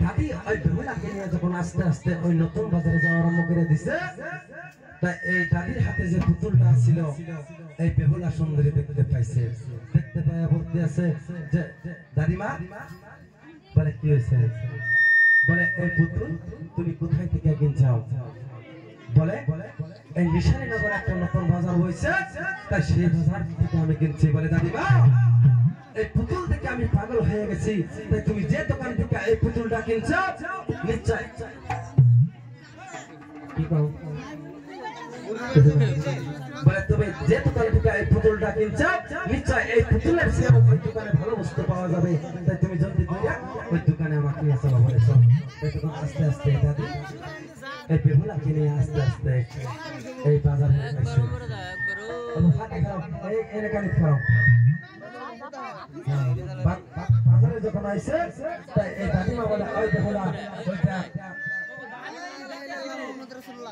দাদি ওই বেহুলাকে নিয়ে যখন আস্তে আস্তে ওই নতুন বাজারে যাওয়া আরম্ভ করে দিছে, তাই এই দাদির হাতে যে পুতুলটা ছিল এই বেহুলা সুন্দরী দেখতে পাইছে। দেখতে পায় বলতে আছে যে দাদিমা, বলে কি হয়েছে? বলে এই পুতুল তুমি কোথায় থেকে কিনছাও? বলে এই নিশানীনগর একটা নতুন বাজার হয়েছে, তাই সেই বাজার থেকে আমি কিনছি। বলে দাদিমা, এই পুতুল থেকে আমি পাগল হয়ে গেছি, তাই তুমি যে দোকান থেকে এই পুতুলটা কিনছো নিশ্চয় কি কও? বলে তুমি যে দোকান থেকে এই পুতুলটা কিনছো নিশ্চয় এই পুতুলের চেয়ে ওই দোকানে ভালো বস্তু পাওয়া যাবে, তাই তুমি জলদি করে ওই দোকানে আমাকে নিয়ে চলো। বলেছো এই দোকান আস্তে আস্তে দাদি এই বেহুলা কিনে আস্তে আস্তে এই বাজারে আসছে। বাজারে যখন আইছে তাই এই দাদিমা বলে ওই বেহুলা ওইটা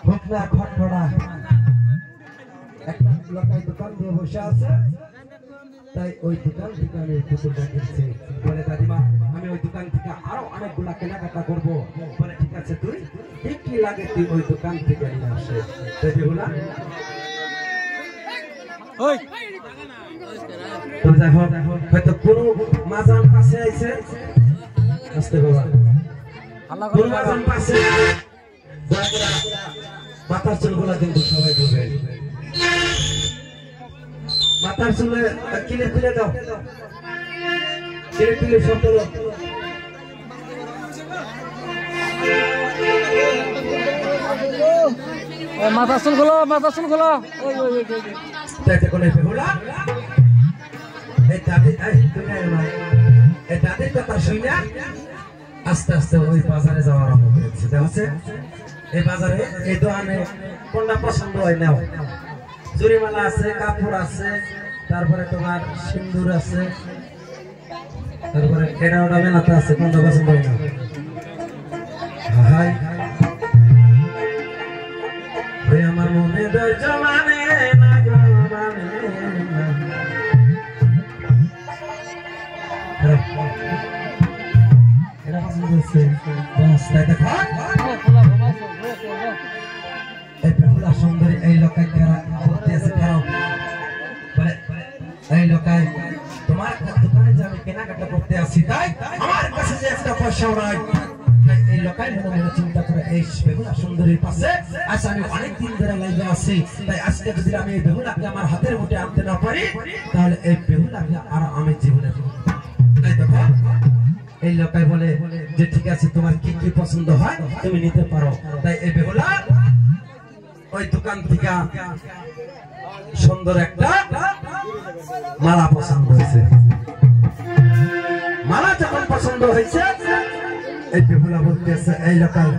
ভোকনা খটখড়া একটা লোকাল দোকান দিয়ে বসে আছে, তাই ওই দোকান থেকে আমি পুতুলটা কিনছি। বলে দাদিমা, আমি ওই দোকান থেকে আরো অনেকগুলা কেনাকাটা করবো। বলে ঠিক আছে, তুই কি লাগে তুই ওই দোকান থেকে নিয়ে আসে। তাই বেহুলা হয়তো কোন মাজান পাশে আইছে, আসতে বাবা কোন মাজান পাশে মাথার চুলগুলা কিন্তু সবাই বলবে, মাথার চুলে কিনে তুলে দাও, কিনে তুলে সব তোলো। মাথা চুল খোলো, মাথা চুল খোলো। এই দাদির কথা শুনে আস্তে আস্তে ওই বাজারে যাওয়া আরম্ভ করেছে। দেখছে এই বাজারে এই দোকানে কোনটা পছন্দ হয় নাও, চুরিমালা আছে, কাপড় আছে, তারপরে তোমার সিন্দুর আছে, তারপরে এটা ওটা মেলাতে আছে, কোনটা পছন্দ হয় না? হাই ওই আমার মনে ধৈর্য মানে না গো, মানে এটা পছন্দ হচ্ছে বাস। তাই দেখো এই বেহুলা সুন্দরী এই লোকায় খেলা করতে আছে কারণ বলে এই লোকায় তোমার দোকানে যে আমি কেনাকাটা করতে আসি, তাই আমার কাছে যে একটা পয়সাও নাই, এই লোকায় মনে মনে চিন্তা করে এই বেহুলা সুন্দরীর পাশে আচ্ছা আমি অনেকদিন ধরে লাইভে আছি, তাই আজকে যদি আমি এই বেহুলাকে আমার হাতের মুঠে আনতে না পারি তাহলে এই বেহুলাকে আর আমি জীবনে তাই দেখো এই লোকায় বলে যে ঠিক আছে তোমার কি কি পছন্দ হয় তুমি নিতে পারো। তাই এই বেহুলা ওই দোকান থেকে সুন্দর একটা মালা পছন্দ হয়েছে। মালা যখন পছন্দ হয়েছে এই বেহুলা বলতেছে এই লোকাল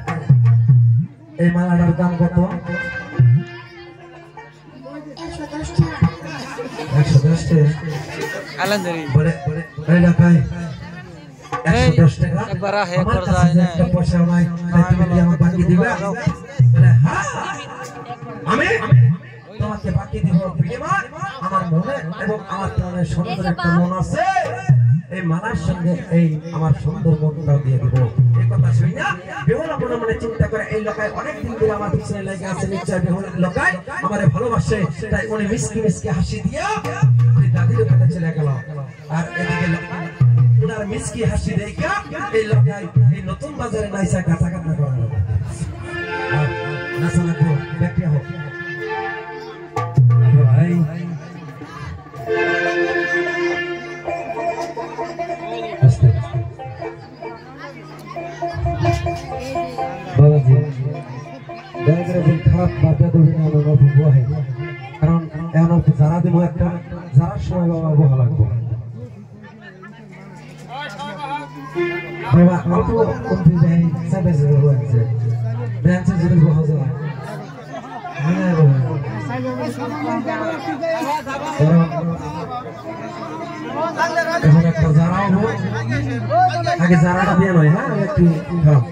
এই মালাটার দাম কত? 110 টাকা। বলে এই লোকায় 110 টাকা আমার কাছে যে একটা পয়সা নাই, তাই তুমি কি আমার বাকি দিবা? বলে হ্যাঁ আমি তোমাকে বাকি দিব, বিনিময় আমার মনে এবং আমার প্রাণের সুন্দর একটা মন আছে, এই মালার সঙ্গে এই আমার সুন্দর মনটাও দিয়ে দিব। এই কথা শুনি না বেহুলা মনে মনে চিন্তা করে এই লোকায় অনেকদিন ধরে আমার পিছনে লেগে আছে, নিশ্চয় বেহুলা লোকায় আমারে ভালোবাসে, তাই উনি মিষ্টি মিষ্টি হাসি দিয়া ওই দাদির ওখানে চলে গেল। আর এদিকে উনার মিষ্টি হাসি দেখা এই লোকায় এই নতুন বাজারে নাইসা গাঁথা গাঁথা করা নাচা লাগবো ব্যাখ্যা হোক ভাই। বাবাজি দয়া করে দিন খারাপ বাধা দেবেন না বাবা, হয় কারণ এমন যারা দেবো একটা যারার সময় বাবা বহা লাগবো বাবা অল্প কমতি দেয় সাথে সাথে হচ্ছে ব্যাংকে যদি বহা যায় হ্যাঁ বাবা এখন একটা যারাও আগে যারাটা দিয়ে নয়, হ্যাঁ একটু খারাপ